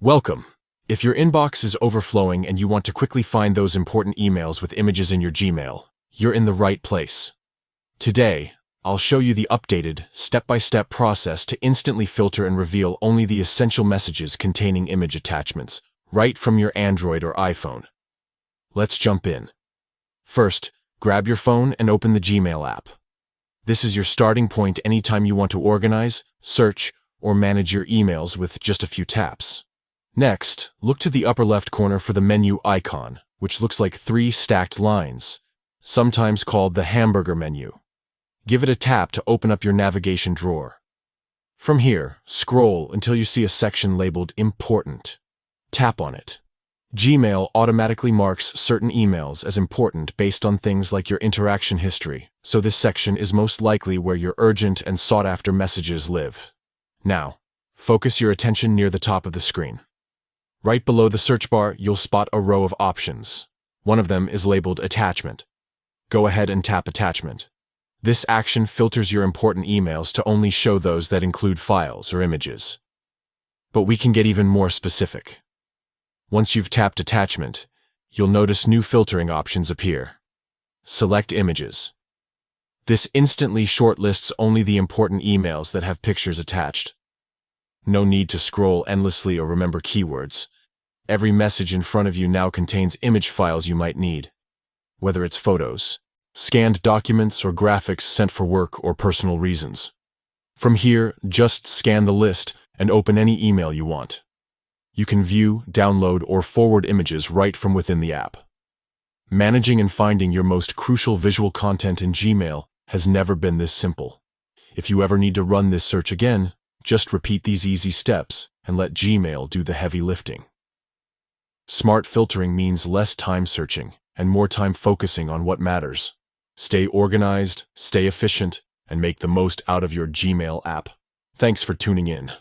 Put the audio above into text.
Welcome. If your inbox is overflowing and you want to quickly find those important emails with images in your Gmail, you're in the right place. Today, I'll show you the updated, step-by-step process to instantly filter and reveal only the essential messages containing image attachments, right from your Android or iPhone. Let's jump in. First, grab your phone and open the Gmail app. This is your starting point anytime you want to organize, search, or manage your emails with just a few taps. Next, look to the upper left corner for the menu icon, which looks like 3 stacked lines, sometimes called the hamburger menu. Give it a tap to open up your navigation drawer. From here, scroll until you see a section labeled Important. Tap on it. Gmail automatically marks certain emails as important based on things like your interaction history, so this section is most likely where your urgent and sought-after messages live. Now, focus your attention near the top of the screen. Right below the search bar, you'll spot a row of options. One of them is labeled Attachment. Go ahead and tap Attachment. This action filters your important emails to only show those that include files or images. But we can get even more specific. Once you've tapped Attachment, you'll notice new filtering options appear. Select Images. This instantly shortlists only the important emails that have pictures attached. No need to scroll endlessly or remember keywords. Every message in front of you now contains image files you might need, whether it's photos, scanned documents, or graphics sent for work or personal reasons. From here, just scan the list and open any email you want. You can view, download, or forward images right from within the app. Managing and finding your most crucial visual content in Gmail has never been this simple. If you ever need to run this search again, just repeat these easy steps and let Gmail do the heavy lifting. Smart filtering means less time searching and more time focusing on what matters. Stay organized, stay efficient, and make the most out of your Gmail app. Thanks for tuning in.